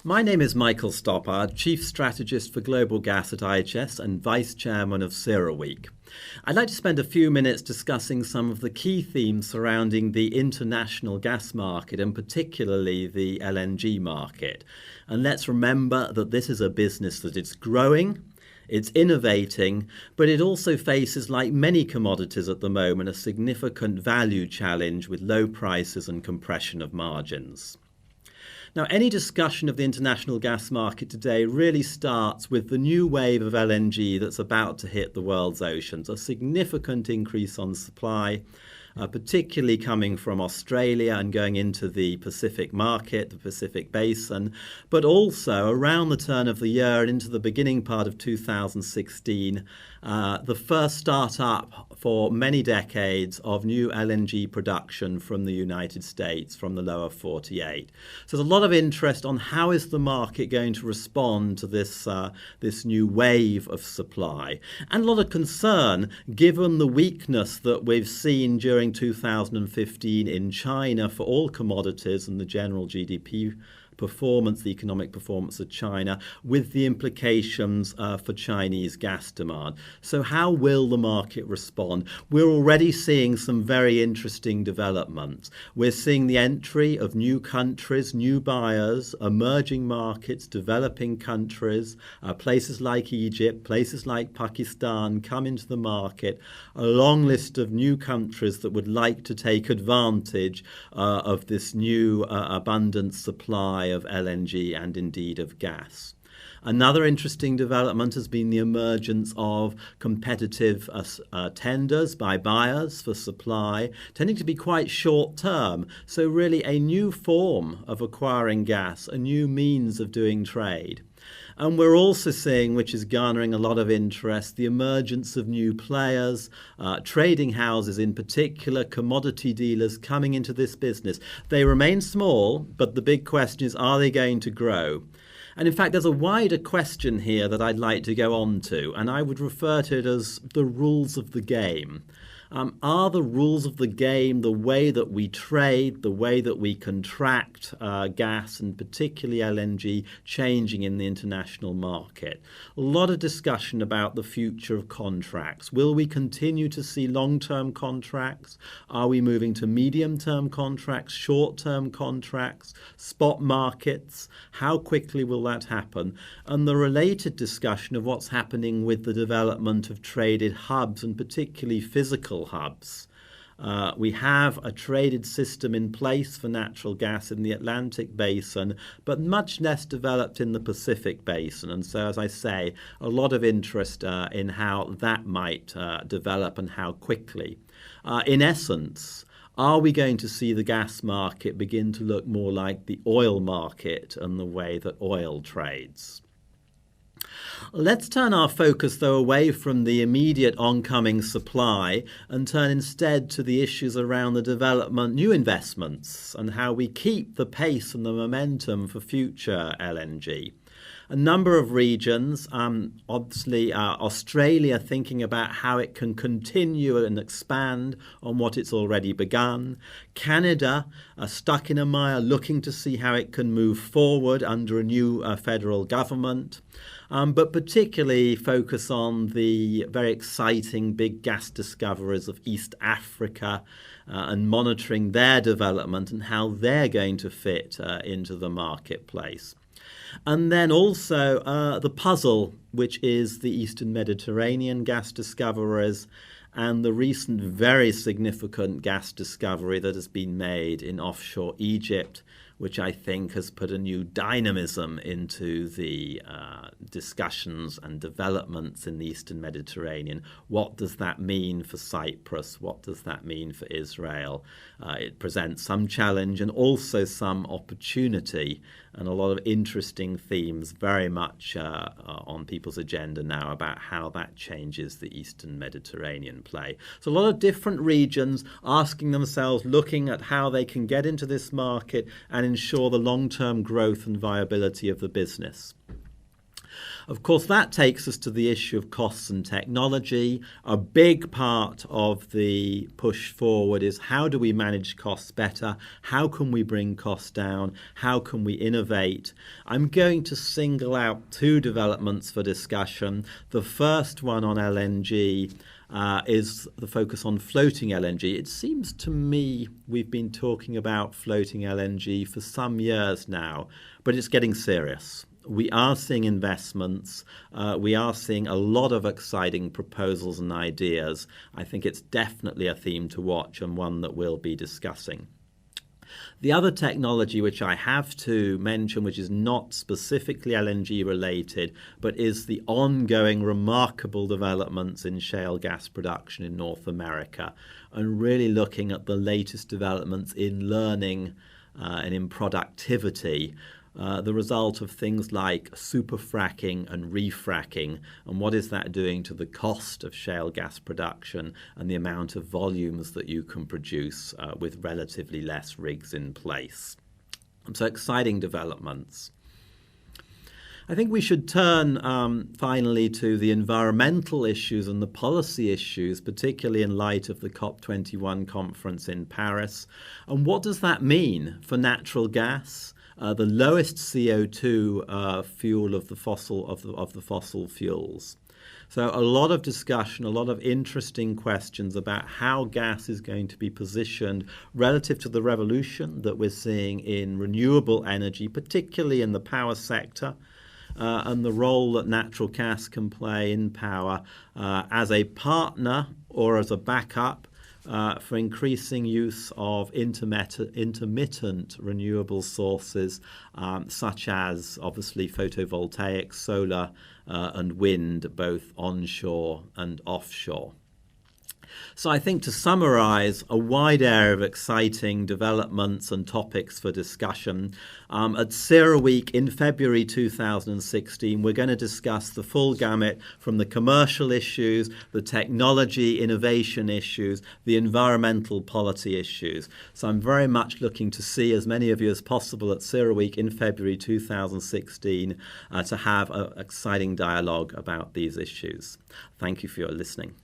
My name is Michael Stoppard, Chief Strategist for Global Gas at IHS and Vice Chairman of CERAWeek. I'd like to spend a few minutes discussing some of the key themes surrounding the international gas market and particularly the LNG market. And let's remember that this is a business that is growing, it's innovating, but it also faces, like many commodities at the moment, a significant value challenge with low prices and compression of margins. Now, any discussion of the international gas market today really starts with the new wave of LNG that's about to hit the world's oceans, a significant increase on supply, particularly coming from Australia and going into the Pacific market, the Pacific Basin, but also around the turn of the year and into the beginning part of 2016, the first start-up for many decades of new LNG production from the United States, from the lower 48. So there's a lot of interest on how is the market going to respond to this new wave of supply, and a lot of concern given the weakness that we've seen during 2015 in China for all commodities and the general GDP performance, the economic performance of China, with the implications for Chinese gas demand. So how will the market respond? We're already seeing some very interesting developments. We're seeing the entry of new countries, new buyers, emerging markets, developing countries, places like Egypt, places like Pakistan come into the market, a long list of new countries that would like to take advantage of this new abundant supply of LNG and indeed of gas. Another interesting development has been the emergence of competitive tenders by buyers for supply, tending to be quite short term. So really a new form of acquiring gas, a new means of doing trade. And we're also seeing, which is garnering a lot of interest, the emergence of new players, trading houses in particular, commodity dealers coming into this business. They remain small, but the big question is, are they going to grow? And in fact, there's a wider question here that I'd like to go on to, and I would refer to it as the rules of the game. Are the rules of the game, the way that we trade, the way that we contract gas and particularly LNG, changing in the international market? A lot of discussion about the future of contracts. Will we continue to see long-term contracts? Are we moving to medium-term contracts, short-term contracts, spot markets? How quickly will that happen? And the related discussion of what's happening with the development of traded hubs and particularly physical hubs. We have a traded system in place for natural gas in the Atlantic Basin, but much less developed in the Pacific Basin. And so, as I say, a lot of interest in how that might develop and how quickly. In essence, are we going to see the gas market begin to look more like the oil market and the way that oil trades? Let's turn our focus, though, away from the immediate oncoming supply and turn instead to the issues around the development, new investments, and how we keep the pace and the momentum for future LNG. A number of regions, obviously Australia thinking about how it can continue and expand on what it's already begun. Canada stuck in a mire looking to see how it can move forward under a new federal government. But particularly focus on the very exciting big gas discoveries of East Africa and monitoring their development and how they're going to fit into the marketplace. And then also the puzzle, which is the Eastern Mediterranean gas discoveries and the recent very significant gas discovery that has been made in offshore Egypt, which I think has put a new dynamism into the discussions and developments in the Eastern Mediterranean. What does that mean for Cyprus? What does that mean for Israel? It presents some challenge and also some opportunity, and a lot of interesting themes very much on people's agenda now about how that changes the Eastern Mediterranean play. So a lot of different regions asking themselves, looking at how they can get into this market and ensure the long-term growth and viability of the business. Of course, that takes us to the issue of costs and technology. A big part of the push forward is how do we manage costs better? How can we bring costs down? How can we innovate? I'm going to single out two developments for discussion. The first one on LNG is the focus on floating LNG. It seems to me we've been talking about floating LNG for some years now, but it's getting serious. We are seeing investments. We are seeing a lot of exciting proposals and ideas. I think it's definitely a theme to watch and one that we'll be discussing. The other technology which I have to mention, which is not specifically LNG related, but is the ongoing remarkable developments in shale gas production in North America, and really looking at the latest developments in learning and in productivity, the result of things like super fracking and refracking, and what is that doing to the cost of shale gas production and the amount of volumes that you can produce with relatively less rigs in place. So exciting developments. I think we should turn finally to the environmental issues and the policy issues, particularly in light of the COP21 conference in Paris. And what does that mean for natural gas? The lowest CO2 fuel of the fossil fuels. So a lot of discussion, a lot of interesting questions about how gas is going to be positioned relative to the revolution that we're seeing in renewable energy, particularly in the power sector, and the role that natural gas can play in power as a partner or as a backup for increasing use of intermittent renewable sources, such as obviously photovoltaic, solar and wind, both onshore and offshore. So I think to summarize, a wide area of exciting developments and topics for discussion. At CERAWeek in February 2016, we're going to discuss the full gamut from the commercial issues, the technology innovation issues, the environmental policy issues. So I'm very much looking to see as many of you as possible at CERAWeek in February 2016 to have an exciting dialogue about these issues. Thank you for your listening.